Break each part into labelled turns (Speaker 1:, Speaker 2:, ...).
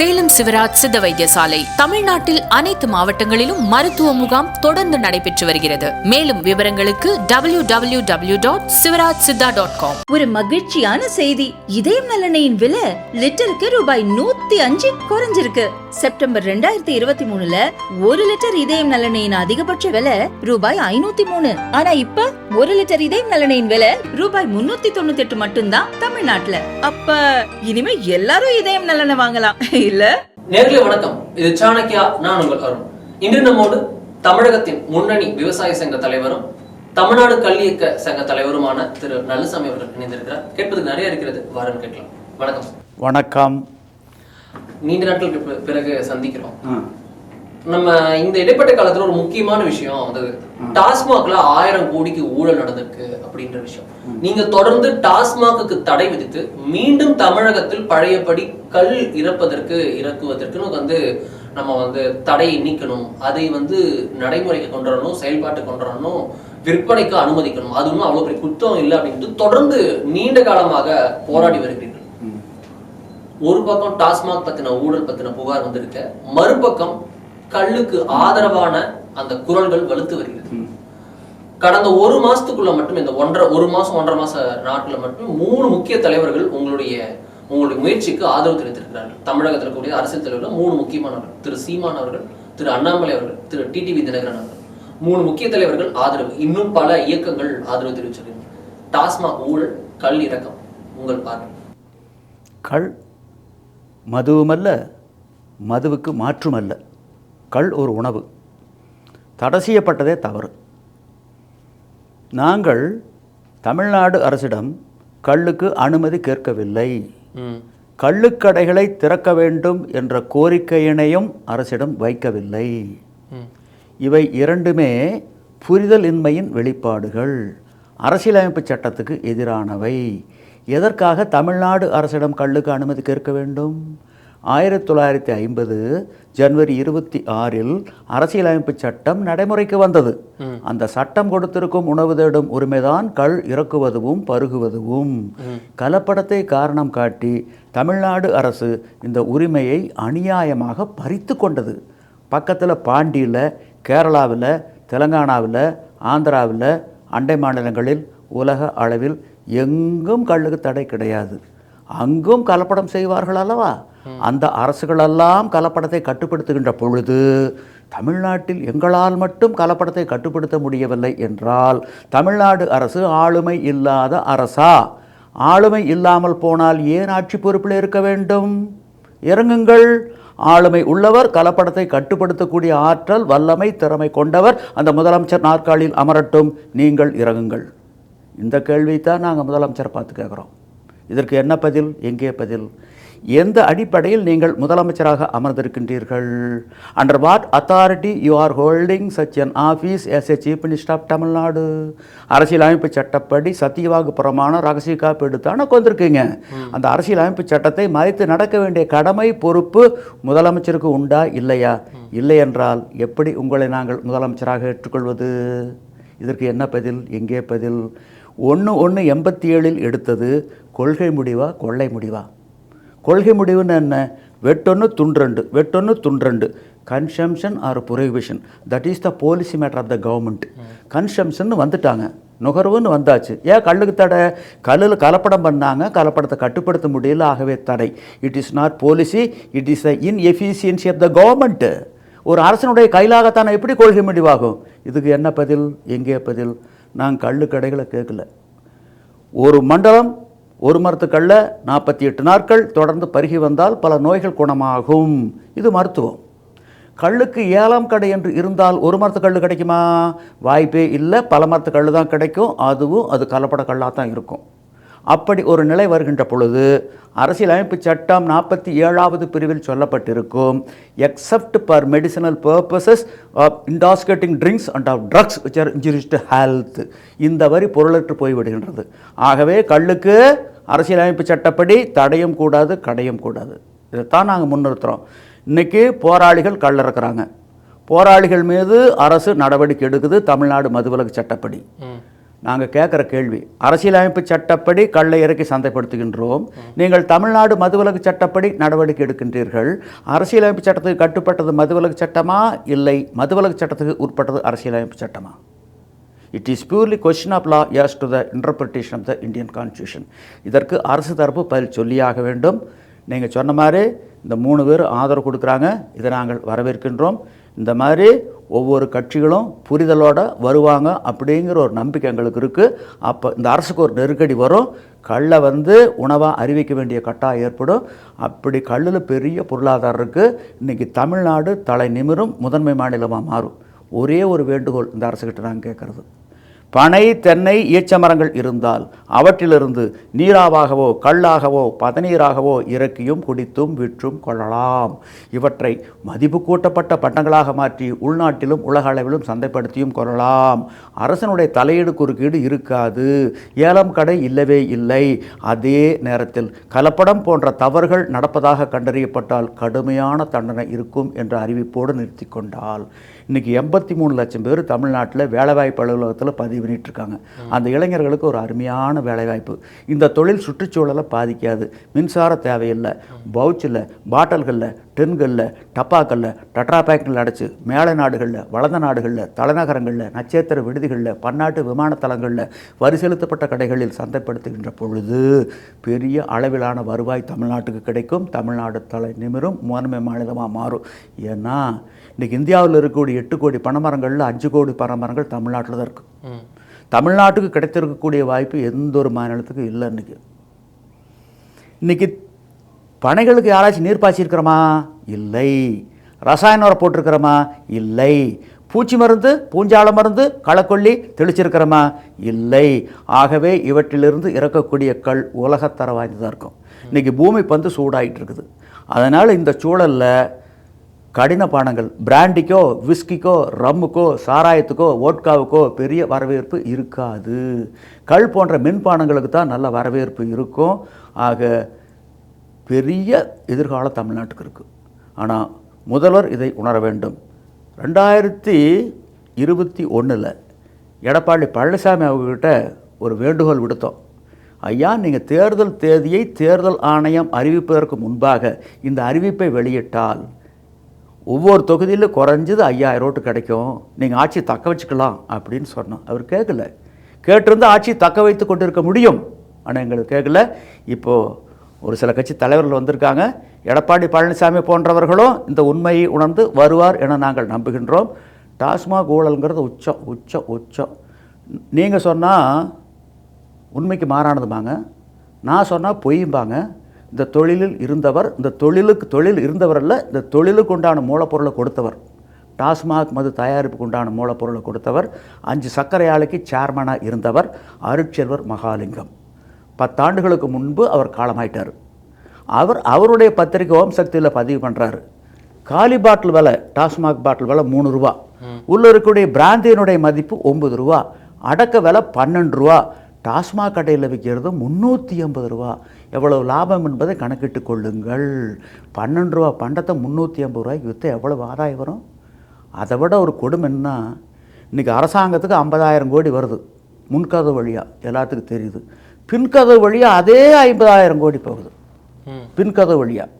Speaker 1: சேலம் சிவராஜ் சித்த வைத்தியசாலை தமிழ்நாட்டில் அனைத்து மாவட்டங்களிலும் மருத்துவ முகாம் தொடர்ந்து நடைபெற்று வருகிறது. மேலும் விவரங்களுக்கு www.sivarajsiddha.com.
Speaker 2: ஒரு மகிழ்ச்சியான செய்தி, இதயம் நல்லெண்ணெயின் விலை லிட்டருக்கு ரூபாய் 105 குறைஞ்சிருக்கு. செப்டம்பர் 2023ல 1 லிட்டர் இதயம் நல்லெண்ணெயின் அதிகபட்ச விலை ரூபாய் 503. ஆனா இப்ப 1 லிட்டர் இதயம் நல்லெண்ணெயின் விலை ரூபாய் 398 மட்டும்தான் தமிழ்நாட்டுல. அப்ப இனிமே எல்லாரும் இதயம் நல்லெண்ணெய் வாங்கலாம் இல்ல?
Speaker 3: நேர்களே வணக்கம், இது சாணக்கியா, நான் உங்கள் அருண். இன்று நம்மோடு தமிழகத்தின் முன்னணி விவசாய சங்க தலைவரும் தமிழ்நாடு கல்வி இயக்க சங்க தலைவருமான திரு நல்லசாமி அவர்கள் இணைந்திருக்கிறார். கேட்பதுக்கு நிறைய இருக்கிறது, வாரம் கேட்கலாம். வணக்கம்.
Speaker 4: வணக்கம்.
Speaker 3: நீண்ட நாட்களுக்கு பிறகு சந்திக்கிறோம். நம்ம இந்த இடைப்பட்ட காலத்துல ஒரு முக்கியமான விஷயம் வந்து டாஸ்மாக்ல 1000 கோடிக்கு ஊழல் நடந்திருக்கு அப்படின்ற விஷயம். நீங்க தொடர்ந்து டாஸ்மாக்கு தடை விதித்து மீண்டும் தமிழகத்தில் பழையபடி கல் இறக்குவதற்குன்னு வந்து நம்ம வந்து தடையை நீக்கணும், அதை வந்து நடைமுறைக்கு கொண்டு வரணும், செயல்பாட்டு கொண்டு வரணும், விற்பனைக்கு அனுமதிக்கணும், அது ஒன்றும் அவ்வளவு பெரிய குற்றம் இல்லை அப்படின்ட்டு தொடர்ந்து நீண்ட காலமாக போராடி வருகிறீர்கள். ஒரு பக்கம் டாஸ்மாக் பத்தின ஊழல் பத்தின புகார் வந்திருக்க, மறுபக்கம் கல்லுக்கு ஆதரவான அந்த குரல்கள் வலுத்து வருகிறது. கடந்த ஒரு மாசத்துக்குள்ள மட்டும் இந்த ஒன்றரை மாச நாட்டுல மட்டும் 3 முக்கிய தலைவர்கள் உங்களுடைய முயற்சிக்கு ஆதரவு தெரிவித்திருக்கிறார்கள். தமிழகத்தில் இருக்கக்கூடிய அரசியல் தலைவர்கள் 3 முக்கியமானவர்கள், திரு சீமான் அவர்கள், திரு அண்ணாமலை அவர்கள், திரு டிடிவி தினகரன் அவர்கள், 3 முக்கிய தலைவர்கள் ஆதரவு. இன்னும் பல இயக்கங்கள் ஆதரவு தெரிவிச்சிருக்கிறார்கள். டாஸ்மாக் ஊழல், கல் இறக்கம், உங்கள் பார்வை.
Speaker 4: கள் மதுவுமல்ல, மதுவுக்கு மாற்றுமல்ல. கள் ஒரு உணவு, தடை செய்யப்பட்டதே தவறு. நாங்கள் தமிழ்நாடு அரசிடம் கள்ளுக்கு அனுமதி கேட்கவில்லை. கள்ளுக்கடைகளை திறக்க வேண்டும் என்ற கோரிக்கையினையும் அரசிடம் வைக்கவில்லை. இவை இரண்டுமே புரிதல் இன்மையின் வெளிப்பாடுகள், அரசியலமைப்பு சட்டத்துக்கு எதிரானவை. எதற்காக தமிழ்நாடு அரசிடம் கள்ளுக்கு அனுமதி கேட்க வேண்டும்? 1950 ஜனவரி 26 அரசியலமைப்பு சட்டம் நடைமுறைக்கு வந்தது. அந்த சட்டம் கொடுத்திருக்கும் உணவு தேடும் உரிமைதான் கள் இறக்குவதும் பருகுவதும். கலப்படத்தை காரணம் காட்டி தமிழ்நாடு அரசு இந்த உரிமையை அநியாயமாக பறித்து கொண்டது. பக்கத்தில் பாண்டியில், கேரளாவில், தெலங்கானாவில், ஆந்திராவில், அண்டை மாநிலங்களில், உலக அளவில் எங்கும் கள்ளுக்கு தடை கிடையாது. அங்கும் கலப்படம் செய்வார்கள் அல்லவா? அந்த அரசுகளெல்லாம் கலப்படத்தை கட்டுப்படுத்துகின்ற பொழுது தமிழ்நாட்டில் எங்களால் மட்டும் கலப்படத்தை கட்டுப்படுத்த முடியவில்லை என்றால் தமிழ்நாடு அரசு ஆளுமை இல்லாத அரசா? ஆளுமை இல்லாமல் போனால் ஏன் ஆட்சி பொறுப்பில் இருக்க வேண்டும்? இறங்குங்கள். ஆளுமை உள்ளவர், கலப்படத்தை கட்டுப்படுத்தக்கூடிய ஆற்றல், வல்லமை, திறமை கொண்டவர் அந்த முதலமைச்சர் நாற்காலியில் அமரட்டும். நீங்கள் இறங்குங்கள். இந்த கேள்வித்தான் நாங்கள் முதலமைச்சரை பார்த்து கேட்குறோம். இதற்கு என்ன பதில்? எங்கே பதில்? எந்த அடிப்படையில் நீங்கள் முதலமைச்சராக அமர்ந்திருக்கின்றீர்கள்? Under what authority you are holding such an office as a chief minister of Tamil Nadu? அரசியலமைப்பு சட்டப்படி சத்தியவாக்கு பிரமாணம், ரகசிய காப்பீடு தானே கொண்டிருக்கீங்க. அந்த அரசியலமைப்பு சட்டத்தை மதித்து நடக்க வேண்டிய கடமை, பொறுப்பு முதலமைச்சருக்கு உண்டா இல்லையா? இல்லை என்றால் எப்படி உங்களை நாங்கள் முதலமைச்சராக ஏற்றுக்கொள்வது? இதற்கு என்ன பதில்? எங்கே பதில்? 1/1/87 எடுத்தது கொள்கை முடிவா, கொள்ளை முடிவா? கொள்கை முடிவுன்னு என்ன? வெட்டொன்று துண்டெண்டு, வெட்டொன்று துண்டெண்டு. Consumption or prohibition, that is the policy matter of the government. Consumption வந்துட்டாங்க, நுகர்வுன்னு வந்தாச்சு. ஏன் கல்லுக்கு தடை? கல்லில் கலப்படம் பண்ணாங்க, கலப்படத்தை கட்டுப்படுத்த முடியல, ஆகவே தடை. It is not policy, it is the inefficiency of the government. ஒரு அரசனுடைய கையிலாகத்தானே எப்படி கொள்கை முடிவாகும்? இதுக்கு என்ன பதில்? எங்கே பதில்? நாங்கள் கள்ளு கடைகளை கேட்கல. ஒரு மண்டலம், ஒரு மரத்துக்கல்ல 48 நாட்கள் தொடர்ந்து பருகி வந்தால் பல நோய்கள் குணமாகும். இது மருத்துவம். கள்ளுக்கு 7ஆம் கடை என்று இருந்தால் ஒரு மரத்துக்கல் கிடைக்குமா? வாய்ப்பே இல்லை. பல மரத்துக்கல் தான் கிடைக்கும். அதுவும் அது கலப்பட கல்லாக தான் இருக்கும். அப்படி ஒரு நிலை வருகின்ற பொழுது அரசியலமைப்பு சட்டம் 47வது பிரிவில் சொல்லப்பட்டிருக்கும், except for medicinal purposes of intoxicating drinks and of drugs which are injurious to health. இந்த வரி பொருளற்று போய்விடுகின்றது. ஆகவே கள்ளுக்கு அரசியலமைப்பு சட்டப்படி தடையும் கூடாது, கடையும் கூடாது. இதைத்தான் நாங்கள் முன்னிறுத்துகிறோம். இன்றைக்கி போராளிகள் கல் இறக்குறாங்க. போராளிகள் மீது அரசு நடவடிக்கை எடுக்குது தமிழ்நாடு மதுவிலக்கு சட்டப்படி. நாங்கள் கேட்குற கேள்வி, அரசியலமைப்பு சட்டப்படி கள்ளை இறக்கி சந்தைப்படுத்துகின்றோம், நீங்கள் தமிழ்நாடு மதுவிலக்கு சட்டப்படி நடவடிக்கை எடுக்கின்றீர்கள். அரசியலமைப்பு சட்டத்துக்கு கட்டுப்பட்டது மதுவிலக்கு சட்டமா இல்லை மதுவிலக்கு சட்டத்துக்கு உட்பட்டது அரசியலமைப்பு சட்டமா? It is purely question of law as to the interpretation of the Indian Constitution. இதற்கு அரசு தரப்பு பதில் சொல்லியாக வேண்டும். நீங்கள் சொன்ன மாதிரி இந்த 3 பேர் ஆதரவு கொடுக்குறாங்க, இதை நாங்கள் வரவேற்கின்றோம். இந்த மாதிரி ஒவ்வொரு கட்சிகளும் புரிதலோடு வருவாங்க அப்படிங்கிற ஒரு நம்பிக்கை எங்களுக்கு இருக்குது. அப்போ இந்த அரசுக்கு ஒரு நெருக்கடி வரும், கல்லை உணவாக அறிவிக்க வேண்டிய கட்டாயம் ஏற்படும். அப்படி கல்லில் பெரிய பொருளாதாரம் இருக்குது. இன்றைக்கி தமிழ்நாடு தலை நிமிரும் முதன்மை மாநிலமாக மாறும். ஒரே ஒரு வேண்டுகோள் இந்த அரசுக்கிட்ட நாங்கள் கேட்குறது, பனை தென்னை ஈச்ச மரங்கள் இருந்தால் அவற்றிலிருந்து நீராவாகவோ கல்லாகவோ பதநீராகவோ இறக்கியும் குடித்தும் விற்றும் கொள்ளலாம். இவற்றை மதிப்பு கூட்டப்பட்ட பண்டங்களாக மாற்றி உள்நாட்டிலும் உலக அளவிலும் சந்தைப்படுத்தியும் கொள்ளலாம். அரசனுடைய தலையீடு குறுக்கீடு இருக்காது. ஏலம் கடை இல்லவே இல்லை. அதே நேரத்தில் கலப்படம் போன்ற தவறுகள் நடப்பதாக கண்டறியப்பட்டால் கடுமையான தண்டனை இருக்கும் என்ற அறிவிப்போடு நிறுத்தி கொண்டால் இன்றைக்கி 83 லட்சம் பேர் தமிழ்நாட்டில் வேலைவாய்ப்பு அலுவலகத்தில் பதிவு பண்ணிகிட்ருக்காங்க. அந்த இளைஞர்களுக்கு ஒரு அருமையான வேலைவாய்ப்பு. இந்த தொழில் சுற்றுச்சூழலை பாதிக்காது. மின்சாரம் தேவையில்லை. பவுச்சில், பாட்டல்களில், டென்களில், டப்பாக்களில், டட்ரா பேக்கில் அடைச்சி மேலை நாடுகளில், வளர்ந்த நாடுகளில், தலைநகரங்களில், நட்சத்திர விடுதிகளில், பன்னாட்டு விமானத்தலங்களில், வரி செலுத்தப்பட்ட கடைகளில் சந்தைப்படுத்துகின்ற பொழுது பெரிய அளவிலான வருவாய் தமிழ்நாட்டுக்கு கிடைக்கும். தமிழ்நாடு தலை நிமிரும் முதன்மை மாநிலமாக மாறும். ஏன்னா இன்றைக்கி இந்தியாவில் இருக்கக்கூடிய 8 கோடி பனைமரங்களில் 5 கோடி பனைமரங்கள் தமிழ்நாட்டில் தான் இருக்குது. தமிழ்நாட்டுக்கு கிடைத்திருக்கக்கூடிய வாய்ப்பு எந்த ஒரு மாநிலத்துக்கும் இல்லை. இன்றைக்கி பனைகளுக்கு யாராச்சும் நீர் பாய்ச்சிருக்கிறோமா? இல்லை. ரசாயன உரம் போட்டிருக்கிறோமா? இல்லை. பூச்சி மருந்து, பூஞ்சால மருந்து, களக்கொல்லி தெளிச்சிருக்கிறோமா? இல்லை. ஆகவே இவற்றிலிருந்து இறக்கக்கூடிய கல் உலகத்தர வாய்ந்ததாக இருக்கும். இன்றைக்கி பூமி பந்து சூடாகிட்டு இருக்குது. அதனால் இந்த சூழலில் கடின பானங்கள், பிராண்டிக்கோ விஸ்கிக்கோ ரம்முக்கோ சாராயத்துக்கோ ஓட்காவுக்கோ பெரிய வரவேற்பு இருக்காது. கல் போன்ற மின்பானங்களுக்கு தான் நல்ல வரவேற்பு இருக்கும். ஆக பெரிய எதிர்காலம் தமிழ்நாட்டுக்கு இருக்குது. ஆனால் முதல்வர் இதை உணர வேண்டும். 2021 எடப்பாடி பழனிசாமி அவங்ககிட்ட ஒரு வேண்டுகோள் விடுத்தோம். ஐயா, நீங்கள் தேர்தல் தேதியை தேர்தல் ஆணையம் அறிவிப்பதற்கு முன்பாக இந்த அறிவிப்பை வெளியிட்டால் ஒவ்வொரு தொகுதியிலும் குறைஞ்சது 5000 ஓட்டு கிடைக்கும், நீங்கள் ஆட்சி தக்க வச்சுக்கலாம் அப்படின்னு சொன்னோம். அவர் கேட்கல. கேட்டிருந்து ஆட்சி தக்க வைத்து கொண்டிருக்க முடியும். ஆனால் எங்களுக்கு கேட்கல. இப்போது ஒரு சில கட்சி தலைவர்கள் வந்திருக்காங்க. எடப்பாடி பழனிசாமி போன்றவர்களும் இந்த உண்மையை உணர்ந்து வருவார் என நாங்கள் நம்புகின்றோம். டாஸ்மாக் ஊழல்ங்கிறது உச்சம் உச்சம் உச்சம். நீங்கள் சொன்னால் உண்மைக்கு மாறானதுமாங்க, நான் சொன்னால் பொய்யும்பாங்க. இந்த தொழிலில் இருந்தவர், இந்த தொழில் இருந்தவர் அல்ல, இந்த தொழிலுக்கு உண்டான மூலப்பொருளை கொடுத்தவர், டாஸ்மாக் மது தயாரிப்புக்கு உண்டான மூலப்பொருளை கொடுத்தவர், 5 சர்க்கரை ஆலைக்கு சேர்மனாக இருந்தவர் அருட்செல்வர் மகாலிங்கம். 10 ஆண்டுகளுக்கு முன்பு அவர் காலமாயிட்டார். அவருடைய பத்திரிகை ஓம் சக்தியில் பதிவு பண்ணுறாரு, காலி பாட்டில் விலை, டாஸ்மாக் பாட்டில் விலை 3 ரூபா, உள்ள இருக்கக்கூடிய பிராந்தியினுடைய மதிப்பு 9 ரூபா, அடக்க விலை 12 ரூபா, டாஸ்மாக் கடையில் விற்கிறது 350 ரூபா. எவ்வளவு லாபம் என்பதை கணக்கிட்டு கொள்ளுங்கள். 12 ரூபா பண்டத்தை 350 ரூபாய்க்கு விற்று எவ்வளவு ஆதாயம் வரும்? அதை விட ஒரு கொடுமை என்ன, இன்றைக்கி அரசாங்கத்துக்கு 50,000 கோடி வருது முன்கதவு வழியாக, எல்லாத்துக்கும் தெரியுது. பின்கதவு வழியாக அதே 50,000 கோடி போகுது பின்கதவு வழியாக.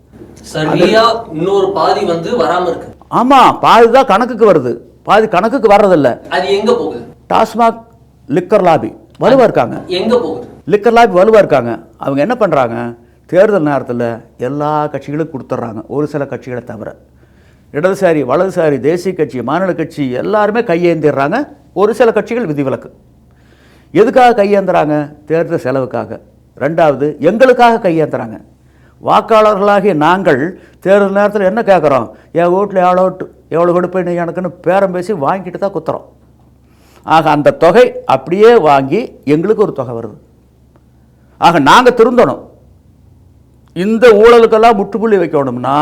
Speaker 3: சரியா இன்னொரு பாதி வராம இருக்கு.
Speaker 4: ஆமாம், பாதி தான் கணக்குக்கு வருது, பாதி கணக்குக்கு வர்றதில்லை.
Speaker 3: அது எங்க போகுது?
Speaker 4: டாஸ்மாக் லிக்கர் லாபி வலுவாக இருக்காங்க.
Speaker 3: எங்கே போகுது?
Speaker 4: லிக்கர் லாபி வலுவாக இருக்காங்க. அவங்க என்ன பண்ணுறாங்க, தேர்தல் நேரத்தில் எல்லா கட்சிகளுக்கும் கொடுத்துட்றாங்க, ஒரு சில கட்சிகளை தவிர. இடதுசாரி, வலதுசாரி, தேசிய கட்சி, மாநில கட்சி எல்லாருமே கையேந்திடுறாங்க. ஒரு சில கட்சிகள் விதிவிலக்கு. எதுக்காக கையேந்துறாங்க? தேர்தல் செலவுக்காக. 2வது, எங்களுக்காக கையேந்துறாங்க. வாக்காளர்களாகிய நாங்கள் தேர்தல் நேரத்தில் என்ன கேட்குறோம், என் வீட்டில் எவ்வளோ கொடுப்பேன் நீ எனக்குன்னு பேரம் பேசி வாங்கிட்டு தான் குத்துறோம். ஆக அந்த தொகை அப்படியே வாங்கி எங்களுக்கு ஒரு தொகை வருது. ஆக நாங்கள் திருந்தணும். இந்த ஊழலுக்கெல்லாம் முற்றுப்புள்ளி வைக்கணும்னா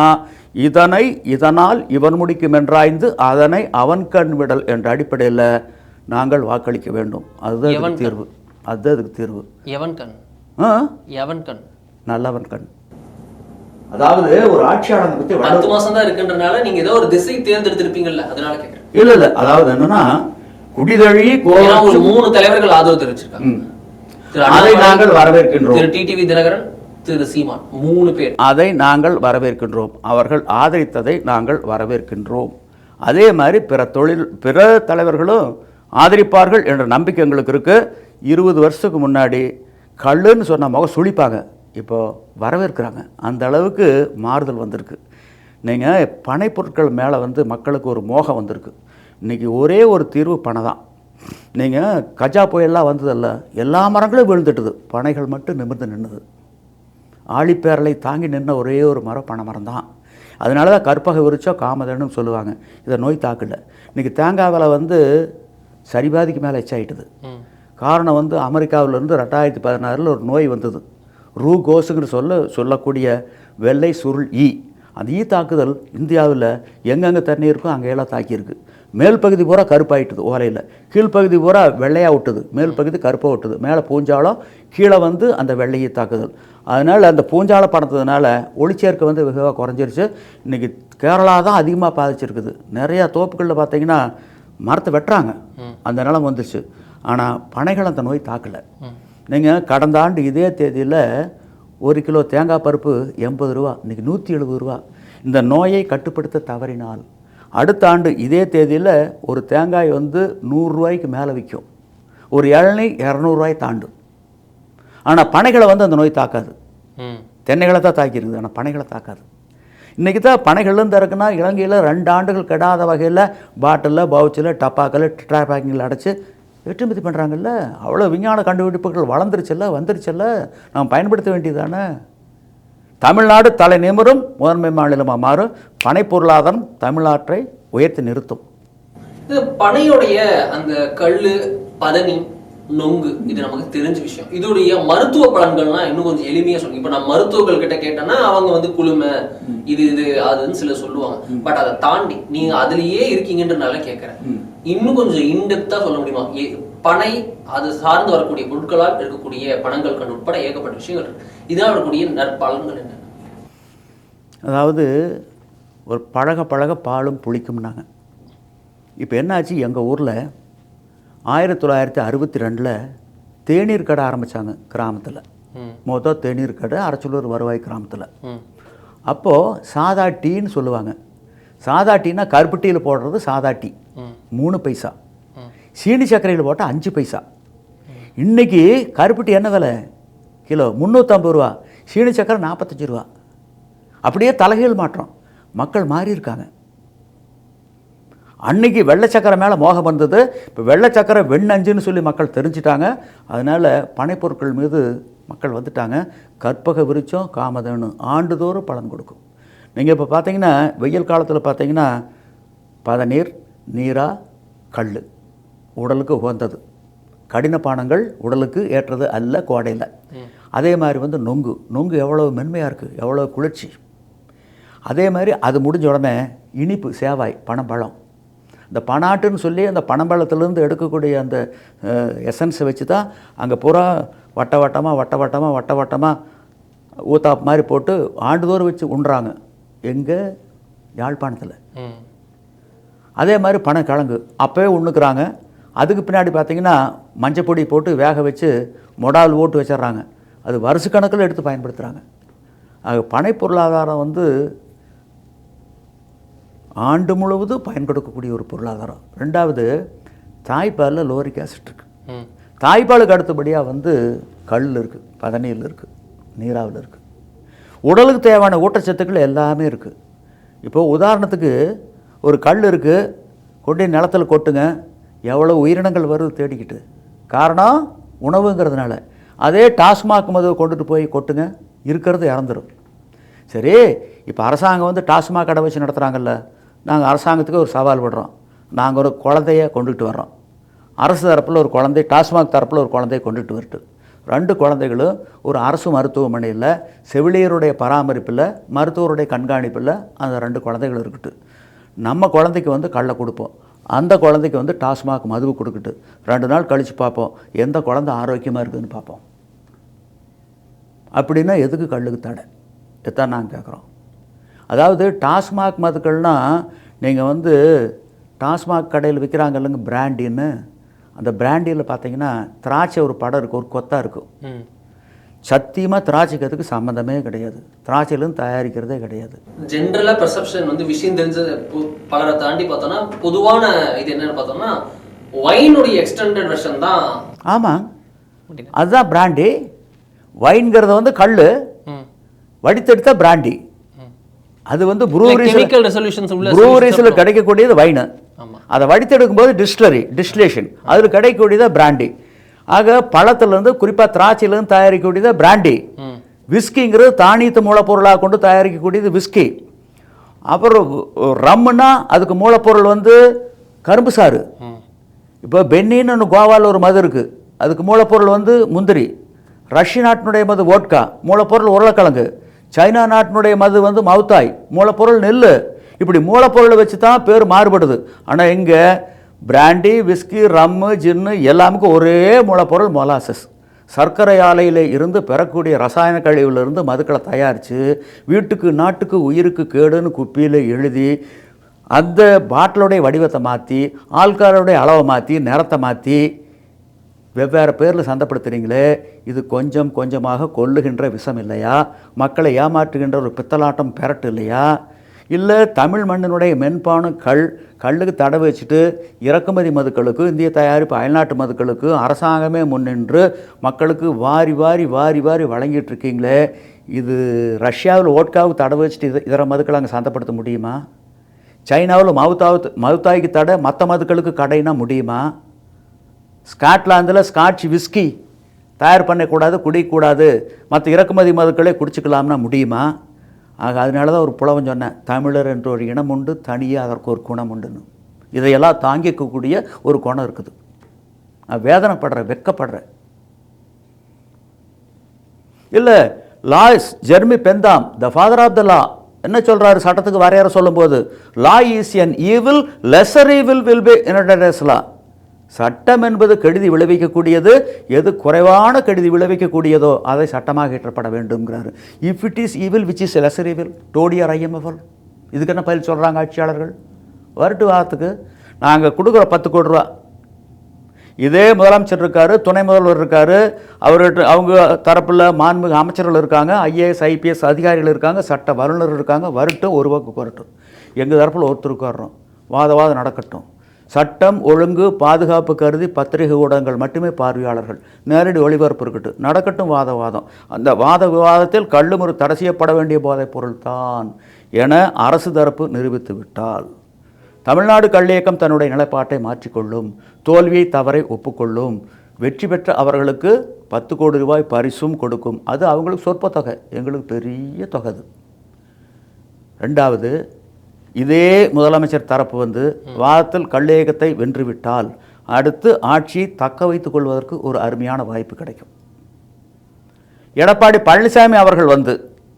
Speaker 4: இதனால் இவன் முடிக்கும் என்றாய்ந்து அதனை அவன் கண் விடல் என்ற அடிப்படையில் நாங்கள் வாக்களிக்க வேண்டும். அதுதான் தீர்வு. அதுதான் அதுக்கு தீர்வு. எவன் கண்? எவன் கண்? நல்லவன் கண். அதாவது ஒரு ஆட்சியாளனை பற்றி 10
Speaker 3: மாசம் தான் இருக்குன்றனால நீங்க ஏதோ ஒரு திசை தேர்ந்தெடுத்திருப்பீங்கல்ல, அதனால கேட்குறேன்.
Speaker 4: இல்லை, அதாவது என்னன்னா, குடிதழி
Speaker 3: ஏன்னா ஒரு 3 தலைவர்கள் ஆதரவு தெரிவிச்சிருக்காங்க. திரு
Speaker 4: அதை
Speaker 3: அண்ணாமலை,
Speaker 4: நாங்கள் வரவேற்கின்றோம்.
Speaker 3: திரு டிடிவி தினகரன், திரு சீமான் 3 பேர்.
Speaker 4: அதை நாங்கள் வரவேற்கின்றோம். அவர்கள் ஆதரித்ததை நாங்கள் வரவேற்கின்றோம். அதே மாதிரி பிற தலைவர்களும் ஆதரிப்பார்கள் என்ற நம்பிக்கை எங்களுக்கு இருக்கு. 20 வருஷத்துக்கு முன்னாடி கல்லுன்னு சொன்ன முகம் சுழிப்பாங்க, இப்போ வரவேற்கிறாங்க. அந்த அளவுக்கு மாறுதல் வந்திருக்கு. நீங்கள் பனை பொருட்கள் மேலே வந்து மக்களுக்கு ஒரு மோகம் வந்திருக்கு. இன்றைக்கி ஒரே ஒரு தீர்வு பனை தான். நீங்கள் கஜா புயல்லாம் வந்ததில்ல, எல்லா மரங்களும் விழுந்துட்டுது, பனைகள் மட்டும் நிமிர்ந்து நின்றுது. ஆழிப்பேரலை தாங்கி நின்ற ஒரே ஒரு மரம் பனை மரம் தான். அதனால தான் கற்பக விரிச்சோ காமதேனும் சொல்லுவாங்க. இதை நோய் தாக்கல. இன்றைக்கி தேங்காய் விலை வந்து சரிபாதிக்கு மேலே எச்சாயிட்டுது. காரணம் வந்து அமெரிக்காவிலேருந்து 2016 ஒரு நோய் வந்தது, ரூகோஸுங்கிற சொல்லக்கூடிய வெள்ளை சுருள் ஈ. அந்த ஈ தாக்குதல் இந்தியாவில் எங்கெங்கே தண்ணி இருக்கோ அங்கெல்லாம் தாக்கியிருக்கு. மேல் பகுதி பூரா கருப்பாயிட்டுது ஓலையில், கீழ்ப்பகுதி பூரா வெள்ளையாக விட்டுது, மேல் பகுதி கருப்பாக விட்டுது, மேலே பூஞ்சாலம், கீழே வந்து அந்த வெள்ளையை தாக்குதல். அதனால் அந்த பூஞ்சாலம் படுத்ததுனால ஒளிச்சேர்க்கை வந்து வெகுவாக குறைஞ்சிருச்சு. இன்றைக்கி கேரளா தான் அதிகமாக பாதிச்சிருக்குது. நிறையா தோப்புகளில் பார்த்தீங்கன்னா மரத்தை வெட்டுறாங்க, அந்த நிலம் வந்துருச்சு. ஆனால் பனைகள் அந்த நோய் தாக்கலை. நீங்கள் கடந்த ஆண்டு இதே தேதியில் 1 கிலோ தேங்காய் பருப்பு 80 ரூபா, இன்றைக்கி 170 ரூபா. இந்த நோயை கட்டுப்படுத்த தவறினால் அடுத்த ஆண்டு இதே தேதியில் ஒரு தேங்காய் வந்து 100 ரூபாய்க்கு மேலே விற்கும், ஒரு இளநீ 200 ரூபாய் தாண்டும். ஆனால் பனைகளை வந்து அந்த நோய் தாக்காது. தென்னைகளை தான் தாக்கியிருக்குது, ஆனால் பனைகளை தாக்காது. இன்றைக்கி தான் பனைகள்லேருந்து இருக்குன்னா இலங்கையில் 2 ஆண்டுகள் கெடாத வகையில் பாட்டிலில், பவுச்சில், டப்பாக்கள், பேக்கிங்கில் அடைச்சி ஏற்றுமதி பண்ணுறாங்கல்ல. அவ்வளோ விஞ்ஞான கண்டுபிடிப்புகள் வளர்ந்துருச்சல்ல, வந்துருச்சல்ல, நாம் பயன்படுத்த வேண்டியதானே. தமிழ்நாடு தலை நிமிரும் முதன்மை மாநிலமாக மாறும். பனை பொருளாதாரம் தமிழ்நாட்டை உயர்த்தி நிறுத்தும்.
Speaker 3: இது பனையுடைய அந்த கல்லு, பதனி, நொங்கு இது நமக்கு தெரிஞ்ச விஷயம். இதோடைய மருத்துவ பலன்கள்னா இன்னும் கொஞ்சம் எளிமையா சொல்லுங்க. இப்ப நான் மருத்துவர்கள் கிட்ட கேட்டேன்னா அவங்க வந்து குளுமை இது அதுன்னு சில சொல்லுவாங்க. பட் அதை தாண்டி நீங்க அதுலயே இருக்கீங்கன்றனால கேட்கறேன், இன்னும் கொஞ்சம் இன்டெப்தா சொல்ல முடியுமா? பனை அது சார்ந்து வரக்கூடிய பொருட்களால் இருக்கக்கூடிய பணங்கள் கண்டு உட்பட ஏகப்பட்ட விஷயங்கள் இருக்கு. இதான் வரக்கூடிய நற்பலன்கள் என்ன?
Speaker 4: அதாவது ஒரு பழக பாலும் புளிக்கும்னாங்க. இப்போ என்னாச்சு, எங்கள் ஊரில் 1962 தேநீர் கடை ஆரம்பித்தாங்க கிராமத்தில். மொத்தம் தேநீர் கடை அரச்சலூர் வருவாய் கிராமத்தில். அப்போது சாதா டீன்னு சொல்லுவாங்க. சாதா டீனா கருப்பு டீயில் போடுறது சாதா டீ 3 பைசா, சீனி சர்க்கரையில் போட்டால் 5 பைசா. இன்றைக்கி கருப்பு டீ என்ன விலை? கிலோ 350 ரூபா, சீனி சர்க்கரை 45 ரூபா. அப்படியே தலைகீழ் மாற்றம், மக்கள் மாறி இருக்காங்க. அன்றைக்கி வெள்ளை சக்கரை மேலே மோகம் வந்தது, இப்போ வெள்ளை சக்கரை வெண்ணஞ்சுன்னு சொல்லி மக்கள் தெரிஞ்சிட்டாங்க. அதனால் பனைப்பொருட்கள் மீது மக்கள் வந்துட்டாங்க. கற்பக விருட்சம், காமதேனு ஆண்டுதோறும் பலன் கொடுக்கும். நீங்கள் இப்போ பார்த்தீங்கன்னா வெயில் காலத்தில் பார்த்தீங்கன்னா பதநீர், நீரா, கல் உடலுக்கு உகந்தது. கடின பானங்கள் உடலுக்கு ஏற்றது அல்ல கோடையில். அதே மாதிரி வந்து நொங்கு எவ்வளோ மென்மையாக இருக்குது, எவ்வளோ குளிர்ச்சி. அதே மாதிரி அது முடிஞ்ச உடனே இனிப்பு, சேவாய், பனம்பழம். இந்த பனாட்டுன்னு சொல்லி அந்த பனம்பழத்துலேருந்து எடுக்கக்கூடிய அந்த எசன்ஸை வச்சு தான் அங்கே பூரா வட்ட வட்டமாக ஊத்தாப் மாதிரி போட்டு ஆண்டுதோறும் வச்சு உண்றாங்க எங்கே யாழ்ப்பாணத்தில். அதே மாதிரி பனக்கிழங்கு அப்போவே உண்ணுக்கிறாங்க. அதுக்கு பின்னாடி பார்த்திங்கன்னா மஞ்சப்பொடி போட்டு வேக வச்சு மொடால் ஓட்டு வச்சிட்றாங்க. அது வருஷக்கணக்கில் எடுத்து பயன்படுத்துகிறாங்க. ஆக பனை பொருளாதாரம் வந்து ஆண்டு முழுவதும் பயன்படுத்தக்கூடிய ஒரு பொருளாதாரம். ரெண்டாவது, தாய்ப்பாலில் லோரிக் ஆசிட் இருக்குது. தாய்ப்பாலுக்கு அடுத்தபடியாக வந்து கல் இருக்குது, பதநீரில் இருக்குது, நீராவில் இருக்குது. உடலுக்கு தேவையான ஊட்டச்சத்துக்கள் எல்லாமே இருக்குது. இப்போது உதாரணத்துக்கு ஒரு கல் இருக்குது, கொண்டு நிலத்தில் கொட்டுங்க, எவ்வளோ உயிரினங்கள் வருது தேடிக்கிட்டு. காரணம் உணவுங்கிறதுனால. அதே டாஸ்மாக் மதுவை கொண்டுட்டு போய் கொட்டுங்க, இருக்கிறது இறந்துடும். சரி, இப்போ அரசாங்கம் வந்து டாஸ்மாக் கடை வச்சு நடத்துகிறாங்கல்ல, நாங்கள் அரசாங்கத்துக்கு ஒரு சவால் விடுறோம். நாங்கள் ஒரு குழந்தைய கொண்டுகிட்டு வர்றோம். அரசு தரப்பில் ஒரு குழந்தை, டாஸ்மாக் தரப்பில் ஒரு குழந்தைய கொண்டுட்டு வரட்டு. 2 குழந்தைகளும் ஒரு அரசு மருத்துவமனையில் செவிலியருடைய பராமரிப்பில், மருத்துவருடைய கண்காணிப்பில் அந்த 2 குழந்தைகள் இருக்கட்டு. நம்ம குழந்தைக்கு வந்து கல்லை கொடுப்போம், அந்த குழந்தைக்கு வந்து டாஸ்மாக் மதுவு கொடுக்கட்டு. 2 நாள் கழித்து பார்ப்போம் எந்த குழந்தை ஆரோக்கியமாக இருக்குதுன்னு பார்ப்போம். அப்படின்னா எதுக்கு கல்லுக்கு தடை? இதான் நாங்கள் கேட்குறோம். அதாவது டாஸ்மாக் மதுக்கள்னால் நீங்கள் வந்து டாஸ்மாக் கடையில் விற்கிறாங்க இல்லைங்க பிராண்டின்னு, அந்த பிராண்டியில் பார்த்தீங்கன்னா திராட்சை ஒரு படம் இருக்கும், ஒரு கொத்தாக இருக்கும். சத்தியமாக திராட்சைக்கு அதுக்கு சம்மந்தமே கிடையாது, திராட்சையிலும் தயாரிக்கிறதே கிடையாது.
Speaker 3: ஜென்ரலாக பெர்செப்ஷன் வந்து விஷயம் தெரிஞ்ச பலரை தாண்டி பார்த்தோன்னா பொதுவான இது என்னன்னு பார்த்தோம்னா ஒயினுடைய எக்ஸ்டெண்டட் வெர்ஷன் தான்.
Speaker 4: ஆமாம், அதுதான் பிராண்டி. ஒயின்கிறது வந்து கல் வடித்தெடுத்த பிராண்டி. அது வந்து ப்ரூவரிஸில் கிடைக்கக்கூடியது வைனு. அதை வடித்தெடுக்கும் போது டிஸ்டிலேஷன் அதில் கிடைக்கக்கூடியது பிராண்டி. ஆக பழத்திலிருந்து குறிப்பாக திராட்சையிலிருந்து தயாரிக்கக்கூடியது பிராண்டி. விஸ்கிங்கிறது தானியத்து மூலப்பொருளாக கொண்டு தயாரிக்கக்கூடியது விஸ்கி. அப்புறம் ரம்முன்னா அதுக்கு மூலப்பொருள் வந்து கரும்பு சாறு. இப்போ பென்னின்னு ஒன்று கோவாவில் ஒரு மது இருக்குது, அதுக்கு மூலப்பொருள் வந்து முந்திரி. ரஷ்ய நாட்டினுடைய மது வோட்கா, மூலப்பொருள் உருளைக்கிழங்கு. சைனா நாட்டினுடைய மது வந்து மவுத்தாய், மூலப்பொருள் நெல். இப்படி மூலப்பொருளை வச்சு தான் பேர் மாறுபடுது. ஆனால் இங்கே பிராண்டி, விஸ்கி, ரம்மு, ஜின்னு எல்லாமுக்கும் ஒரே மூலப்பொருள் மொலாசஸ். சர்க்கரை ஆலையில் இருந்து பெறக்கூடிய ரசாயன கழிவுலேருந்து மதுக்களை தயாரித்து வீட்டுக்கு நாட்டுக்கு உயிருக்கு கேடுன்னு குப்பியில் எழுதி அந்த பாட்டிலுடைய வடிவத்தை மாற்றி ஆல்காரோடைய அளவை மாற்றி நிறத்தை மாற்றி வெவ்வேறு பேரில் சந்தைப்படுத்துகிறீங்களே, இது கொஞ்சம் கொஞ்சமாக கொல்லுகின்ற விஷம் இல்லையா? மக்களை ஏமாற்றுகின்ற ஒரு பித்தலாட்டம் பெரட்டு இல்லையா? இல்லை தமிழ் மண்ணினுடைய மென்பான கல்லுக்கு தடை வச்சுட்டு இறக்குமதி மதுக்களுக்கு, இந்திய தயாரிப்பு அயல்நாட்டு மதுக்களுக்கு அரசாங்கமே முன்னின்று மக்களுக்கு வாரி வாரி வாரி வாரி வழங்கிட்டு இருக்கீங்களே, இது ரஷ்யாவில் ஓட்காவுக்கு தடை வச்சுட்டு இதர மதுக்களை அங்கே சந்தைப்படுத்த முடியுமா? சைனாவில் மவுத்தாய்க்கு தடை, மற்ற மதுக்களுக்கு கடைனா முடியுமா? ஸ்காட்லாந்தில் ஸ்காட்ச் விஸ்கி தயார் பண்ணக்கூடாது, குடிக்கக்கூடாது, மற்ற இறக்குமதி மதுக்களே குடிச்சிக்கலாம்னா முடியுமா? ஆக அதனால தான் ஒரு புலவன் சொன்னேன், தமிழர் என்ற ஒரு இனம் உண்டு, தனியாக அதற்கு ஒரு குணம் உண்டுன்னு. இதையெல்லாம் தாங்கிக்கக்கூடிய ஒரு குணம் இருக்குது. நான் வேதனைப்படுறேன், வெக்கப்படுறேன். இல்லை, லாய்ஸ் Jeremy Bentham, the father of the law, என்ன சொல்கிறாரு சட்டத்துக்கு வரையறை சொல்லும்போது, law is an evil, lesser evil will be inherited law. சட்டம் என்பது கெடுதி விளைவிக்கக்கூடியது, எது குறைவான கெடுதி விளைவிக்கக்கூடியதோ அதை சட்டமாக ஏற்றப்பட வேண்டும்ங்கிறாரு. If it is evil which is lesser evil டோடியர் ஐஎம்எஃப்எல். இதுக்கு என்ன பதில் சொல்கிறாங்க ஆட்சியாளர்கள்? வரட்டு வாரத்துக்கு நாங்கள் கொடுக்குற 10 கோடி ரூபா, இதே முதலமைச்சர் இருக்கார், துணை முதல்வர் இருக்கார், அவர்கிட்ட அவங்க தரப்பில் மாண்புமிகு அமைச்சர்கள் இருக்காங்க, ஐஏஎஸ் ஐபிஎஸ் அதிகாரிகள் இருக்காங்க, சட்ட வல்லுநர் இருக்காங்க. வரட்டும், ஒரு பக்கம் வரட்டும், எங்கள் தரப்பில் ஒருத்தருக்கு வர்றோம், வாதவாதம் நடக்கட்டும். சட்டம் ஒழுங்கு பாதுகாப்பு கருதி பத்திரிகை ஊடகங்கள் மட்டுமே பார்வையாளர்கள், நேரடி ஒளிபரப்பு இருக்கட்டும், நடக்கட்டும் வாதவாதம். அந்த வாத விவாதத்தில் கள்ளுமுறை தடை செய்யப்பட வேண்டிய போதைப் பொருள் தான் என அரசு தரப்பு நிரூபித்து விட்டால் தமிழ்நாடு கள்ளியக்கம் தன்னுடைய நிலைப்பாட்டை மாற்றிக்கொள்ளும், தோல்வியை தவறை ஒப்புக்கொள்ளும், வெற்றி பெற்ற அவர்களுக்கு 10 கோடி ரூபாய் பரிசும் கொடுக்கும். அது அவங்களுக்கு சொற்ப தொகை, எங்களுக்கு பெரிய தொகை. அது ரெண்டாவது, இதே முதலமைச்சர் தரப்பு வந்து வாதத்தில் கள்ளியக்கத்தை வென்றுவிட்டால் அடுத்து ஆட்சியை தக்க வைத்துக் கொள்வதற்கு ஒரு அருமையான வாய்ப்பு கிடைக்கும். எடப்பாடி பழனிசாமி அவர்கள் வந்து,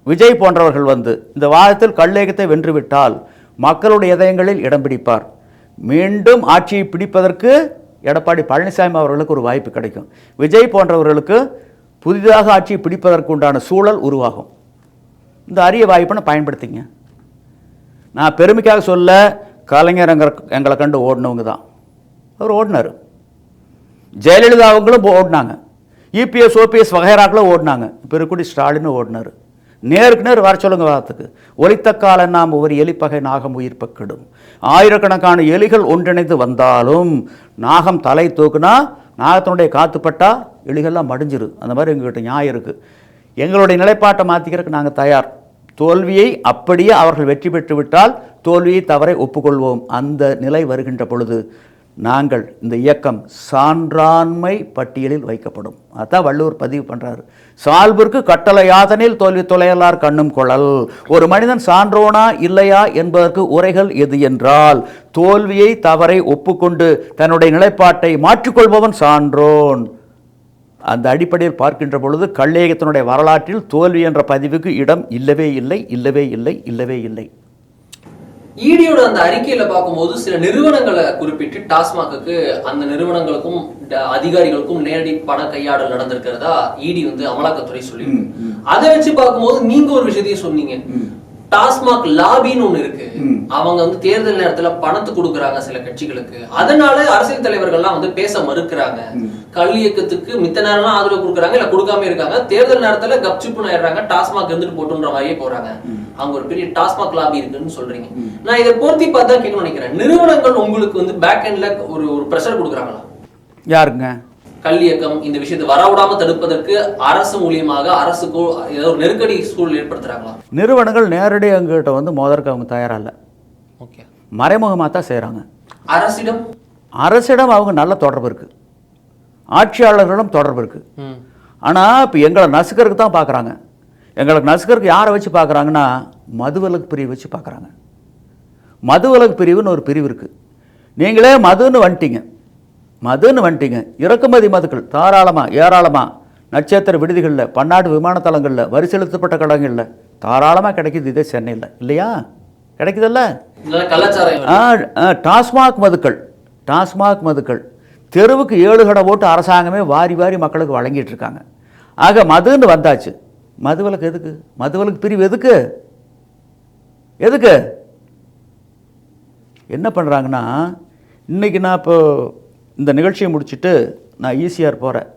Speaker 4: விஜய் போன்றவர்கள் வந்து இந்த வாதத்தில் கள்ளியக்கத்தை வென்றுவிட்டால் மக்களுடைய இதயங்களில் இடம் பிடிப்பார். மீண்டும் ஆட்சியை பிடிப்பதற்கு எடப்பாடி பழனிசாமி அவர்களுக்கு ஒரு வாய்ப்பு கிடைக்கும். விஜய் போன்றவர்களுக்கு புதிதாக ஆட்சியை பிடிப்பதற்கு உண்டான சூழல் உருவாகும். இந்த அரிய வாய்ப்புன்னு பயன்படுத்திங்க. நான் பெருமைக்காக சொல்ல, கலைஞர் எங்களை கண்டு ஓடினவங்க தான். அவர் ஓடினார். ஜெயலலிதா அவங்களும் ஓடினாங்க, இபிஎஸ் ஓபிஎஸ் வகைராக்களும் ஓடினாங்க, இப்போ இருக்கக்கூடிய ஸ்டாலினும் ஓடினார். நேருக்கு நேர் வர சொல்லுங்க வாதத்துக்கு. ஒலித்த காலம் நாம் ஒவ்வொரு எலிப்பகை நாகம் உயிர் பக்கிடும். ஆயிரக்கணக்கான எலிகள் ஒன்றிணைந்து வந்தாலும் நாகம் தலை தூக்குனா நாகத்தினுடைய காத்துப்பட்டா எலிகள்லாம் மடிஞ்சிரு. அந்த மாதிரி எங்ககிட்ட நியாயம் இருக்குது. எங்களுடைய நிலைப்பாட்டை மாற்றிக்கிறதுக்கு நாங்கள் தயார். தோல்வியை அப்படியே அவர்கள் வெற்றி பெற்று விட்டால் தோல்வியை தவறை ஒப்புக்கொள்வோம். அந்த நிலை வருகின்ற பொழுது நாங்கள் இந்த இயக்கம் சான்றாண்மை பட்டியலில் வைக்கப்படும். அதான் வள்ளுவர் பதிவு பண்ணுறாரு. சால்பிற்கு கட்டளை யாதனில் தோல்வி தொலையலார் கண்ணும் கொள்ளல். ஒரு மனிதன் சான்றோனா இல்லையா என்பதற்கு உரைகள் எது என்றால், தோல்வியை தவறை ஒப்புக்கொண்டு தன்னுடைய நிலைப்பாட்டை மாற்றிக்கொள்பவன் சான்றோன். அந்த அடிப்படையில் பார்க்கின்ற பொழுது கள்ளியக்கத்தினுடைய வரலாற்றில் தோல்வி என்ற பதிவுக்கு இடம் இல்லவே இல்லை, இல்லவே இல்லை, இல்லவே இல்லை.
Speaker 3: ஈடியோட அந்த அறிக்கையில பார்க்கும்போது சில நிறுவனங்களை குறிப்பிட்டு டாஸ்மாக்கு அந்த நிறுவனங்களுக்கும் அதிகாரிகளுக்கும் நேரடி பண கையாடல் நடந்திருக்கிறதா இடி வந்து அமலாக்கத்துறை சொல்லியிருக்கு. அதை வச்சு பார்க்கும்போது நீங்க ஒரு விஷயத்தையும் சொன்னீங்க, டாஸ்மாக் லாபின்னு ஒண்ணு இருக்கு. அவங்க வந்து தேர்தல் நேரத்துல பணத்தை கொடுக்குறாங்க சில கட்சிகளுக்கு. அதனால அரசியல் தலைவர்கள்லாம் வந்து பேச மறுக்கிறாங்க. கல் இயக்கத்துக்கு மித்த நேரம்லாம் ஆதரவு கொடுக்குறாங்க, இல்ல கொடுக்காம இருக்காங்க. தேர்தல் நேரத்துல கப்சிப்புன்னு ஆயிடுறாங்க, டாஸ்மாக் இருந்துட்டு போட்டுன்ற மாதிரியே போறாங்க. அவங்க ஒரு பெரிய டாஸ்மாக் லாபி இருக்குன்னு சொல்றீங்க. நான் இதை பொருத்தி பார்த்தா கேட்கணும்னு நினைக்கிறேன். நிறுவனங்கள் உங்களுக்கு வந்து பேக் எண்ட்ல ஒரு பிரஷர் கொடுக்குறாங்களா?
Speaker 4: யாருங்க?
Speaker 3: கல் இயக்கம் இந்த விஷயத்தை வரவிடாம தடுப்பதற்கு அரசு மூலியமாக அரசுக்கு ஏதோ ஒரு நெருக்கடி சூழல் ஏற்படுத்துறாங்களா?
Speaker 4: நிறுவனங்கள் நேரடியாக எங்ககிட்ட வந்து மோதற்கு அவங்க தயாரா இல்லை.
Speaker 3: ஓகே,
Speaker 4: மறைமுகமாக தான் செய்கிறாங்க.
Speaker 3: அரசிடம்
Speaker 4: அவங்க நல்ல தொடர்பு இருக்குது, ஆட்சியாளர்களிடம் தொடர்பு இருக்குது. ஆனால் இப்போ எங்களை நசுக்கிறதுக்கு தான் பார்க்குறாங்க. எங்களுக்கு நசுக்கிறதுக்கு யாரை வச்சு பார்க்குறாங்கன்னா மதுவிலக்கு பிரிவு வச்சு பார்க்குறாங்க. மதுவிலக்கு பிரிவுன்னு ஒரு பிரிவு இருக்குது. நீங்களே மதுன்னு வந்துட்டீங்க, இறக்குமதி மதுக்கள் தாராளமாக ஏராளமாக நட்சத்திர விடுதிகளில், பன்னாட்டு விமானத்தலங்களில், வரி செலுத்தப்பட்ட கடங்களில் தாராளமாக கிடைக்குது. இதே சென்னையில் இல்லையா? கிடைக்குதல்ல. டாஸ்மாக் மதுக்கள் தெருவுக்கு 7 கடை போட்டு அரசாங்கமே வாரி வாரி மக்களுக்கு வழங்கிட்டு இருக்காங்க. ஆக மதுன்னு வந்தாச்சு. மதுவிலக்கு எதுக்கு? மதுவிலக்கு பிரிவு எதுக்கு என்ன பண்ணுறாங்கன்னா, இன்றைக்கி நான் இப்போ இந்த நிகழ்ச்சியை முடிச்சுட்டு நான் ஈசிஆர் போகிறேன்.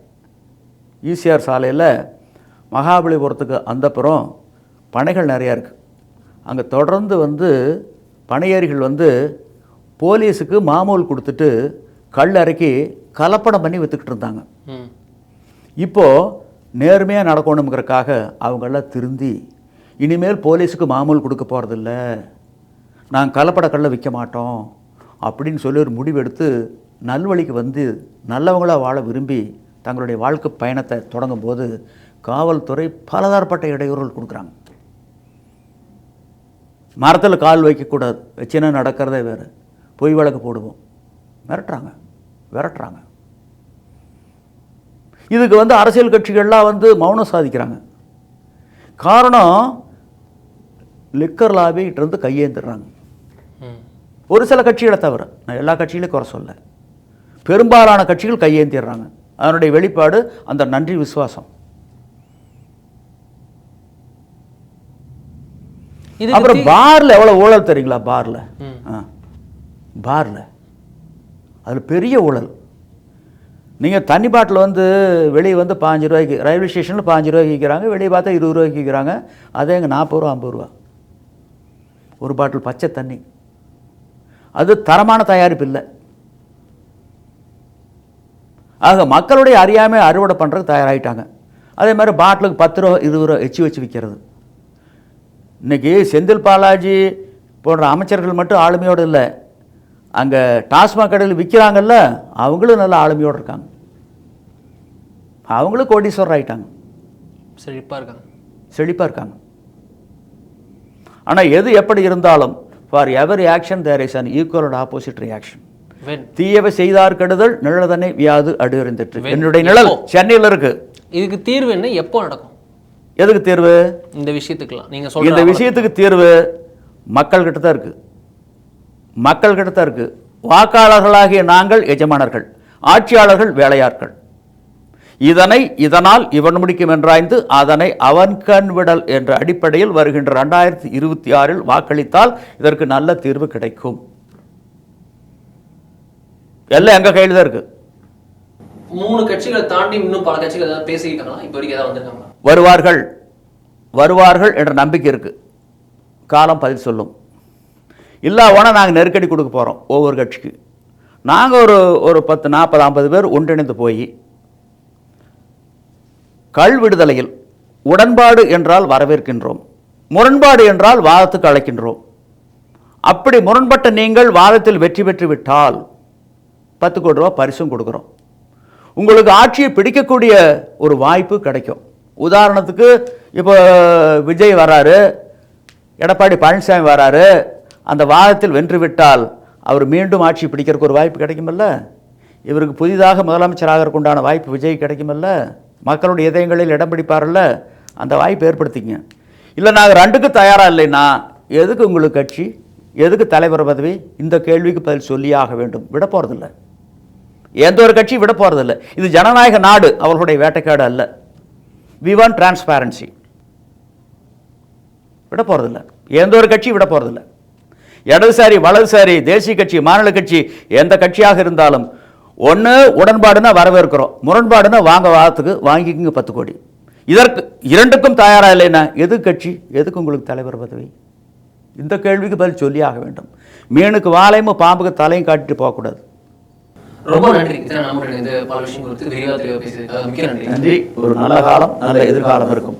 Speaker 4: ஈசிஆர் சாலையில் மகாபலிபுரத்துக்கு அந்தப்புறம் பனைகள் நிறையா இருக்குது. அங்கே தொடர்ந்து வந்து பனையேறிகள் வந்து போலீஸுக்கு மாமூல் கொடுத்துட்டு கல் இறக்கி கலப்படம் பண்ணி விற்றுக்கிட்டு இருந்தாங்க. இப்போது நேர்மையாக நடக்கணுங்கிறக்காக அவங்களாம் திருந்தி இனிமேல் போலீஸுக்கு மாமூல் கொடுக்க போகிறதில்ல, நாங்கள் கலப்பட கல்லை விற்க மாட்டோம் அப்படின்னு சொல்லி ஒரு முடிவெடுத்து நல்வழிக்கு வந்து நல்லவங்களாக வாழ விரும்பி தங்களுடைய வாழ்க்கை பயணத்தை தொடங்கும் போது காவல்துறை பலதரப்பட்ட இடையூறுகள் கொடுக்குறாங்க. மரத்தில் கால் வைக்கக்கூடாது, வச்சுன்னா நடக்கிறதே வேறு, பொய் வழக்கு போடுவோம், விரட்டுறாங்க. இதுக்கு வந்து அரசியல் கட்சிகள்லாம் வந்து மௌனம் சாதிக்கிறாங்க. காரணம் லிக்கர் லாபிகிட்டேருந்து கையேந்துடுறாங்க. ஒரு சில கட்சிகளை தவிர, நான் எல்லா கட்சிகளையும் குறை சொல்ல, பெரும்பாலான கட்சிகள் கையேந்திடுறாங்க. அதனுடைய வெளிப்பாடு அந்த நன்றி விசுவாசம். அப்புறம் பார்ல எவ்வளவு ஊழல் தெரியுங்களா? பார்ல அதில் பெரிய ஊழல். நீங்கள் தண்ணி பாட்டில் வந்து வெளியே வந்து 5 ரூபாய்க்கு, ரயில்வே ஸ்டேஷனில் 5 ரூபாய்க்கு விற்கிறாங்க, வெளியே பார்த்தா 20 ரூபாய்க்கு விற்கிறாங்க. அதே இங்கே 40 ரூபா 50 ரூபா ஒரு பாட்டில் பச்சை தண்ணி. அது தரமான தயாரிப்பு இல்லை. ஆக மக்களுடைய அறியாமை அறுவடை பண்ணுறதுக்கு தயாராகிட்டாங்க. அதே மாதிரி பாட்டிலுக்கு 10 ரூபா 20 ரூபா வச்சு விற்கிறது. இன்றைக்கி செந்தில் பாலாஜி போன்ற அமைச்சர்கள் மட்டும் ஆளுமையோடு இல்லை, அங்கே டாஸ்மாக் கடையில் விற்கிறாங்கல்ல அவங்களும் நல்ல ஆளுமையோடு இருக்காங்க. அவங்களும் கோடீஸ்வரர் ஆகிட்டாங்க, செழிப்பாக இருக்காங்க. ஆனால் எது எப்படி இருந்தாலும் for every action there is an equal and opposite reaction. தீயவை செய்தார் கெடுதல் நிழதனை வியாது அடுறிந்துட்டு. என்னுடைய நிழல் சென்னையில் இருக்கு. இதுக்கு தீர்வு என்ன? எப்போ நடக்கும்? எதுக்கு தீர்வு? இந்த விஷயத்துக்குலாம் நீங்க சொல்ற இந்த விஷயத்துக்கு தீர்வு மக்கள்கிட்ட தான் இருக்கு. வாக்காளர்களாகிய நாங்கள் எஜமானர்கள், ஆட்சியாளர்கள் வேலையாட்கள். இதனால் இவன் முடிக்கும் என்றாய்ந்து அதனை அவன் கண் விடல் என்ற அடிப்படையில் வருகின்ற 2026 வாக்களித்தால் இதற்கு நல்ல தீர்வு கிடைக்கும். எல்லாம் எங்க கையில் தான் இருக்கு.
Speaker 3: 3 கட்சிகளை தாண்டி இன்னும் பல கட்சிகள் ஏதாவது பேசிக்கிட்டாங்களா? இப்போ வரைக்கும் ஏதாவது வந்திருக்காங்க?
Speaker 4: வருவார்கள் என்ற நம்பிக்கை இருக்கு. காலம் பதில் சொல்லும். இல்லாவோனா நாங்கள் நெருக்கடி கொடுக்க போகிறோம் ஒவ்வொரு கட்சிக்கு. நாங்கள் ஒரு 10, 40, 50 பேர் ஒன்றிணைந்து போய் கள் விடுதலையில் உடன்பாடு என்றால் வரவேற்கின்றோம், முரண்பாடு என்றால் வாதத்துக்கு அழைக்கின்றோம். அப்படி முரண்பட்ட நீங்கள் வாதத்தில் வெற்றி பெற்று விட்டால் 10 கோடி ரூபா பரிசும் கொடுக்குறோம். உங்களுக்கு ஆட்சியை பிடிக்கக்கூடிய ஒரு வாய்ப்பு கிடைக்கும். உதாரணத்துக்கு இப்போ விஜய் வராரு, எடப்பாடி பழனிசாமி வராரு, அந்த வாதத்தில் வென்று விட்டால் அவர் மீண்டும் ஆட்சி பிடிக்கிறதுக்கு ஒரு வாய்ப்பு கிடைக்குமல்ல. இவருக்கு புதிதாக முதலமைச்சராக உண்டான வாய்ப்பு விஜய் கிடைக்குமல்ல. மக்களுடைய இதயங்களில் இடம் பிடிப்பார்ல, அந்த வாய்ப்பு ஏற்படுத்திங்க. இல்லை நாங்கள் 2க்கு தயாராக இல்லைன்னா எதுக்கு உங்களுக்கு கட்சி, எதுக்கு தலைவர் பதவி? இந்த கேள்விக்கு பதில் சொல்லியாக வேண்டும். விட போகிறதில்லை, எந்த ஒரு கட்சியும் விட போகிறதில்லை. இது ஜனநாயக நாடு, அவர்களுடைய வேட்டைக்காடு அல்ல. We want transparency. விட போகிறதில்லை. எந்த ஒரு கட்சி விட போகிறதில்ல. இடதுசாரி வலதுசாரி தேசிய கட்சி மாநில கட்சி எந்த கட்சியாக இருந்தாலும் ஒன்று உடன்பாடுனா வரவேற்கிறோம், முரண்பாடுனா வாரத்துக்கு வாங்கிக்கிங்க 10 கோடி. இதற்கு இரண்டுக்கும் தயாராக இல்லைன்னா எது கட்சி, எதுக்கு உங்களுக்கு தலைவர் பதவி? இந்த கேள்விக்கு பதில் சொல்லி ஆக வேண்டும். மீனுக்கு வாழையும் பாம்புக்கு தலையும் காட்டிட்டு போகக்கூடாது.
Speaker 3: ரொம்ப நன்றி. நம்முடைய பல விஷயம் குறித்து விரிவாக பேசுறதுக்காக மிக்க நன்றி.
Speaker 4: நன்றி. ஒரு நல்ல காலம் நல்ல எதிர்காலம் இருக்கும்.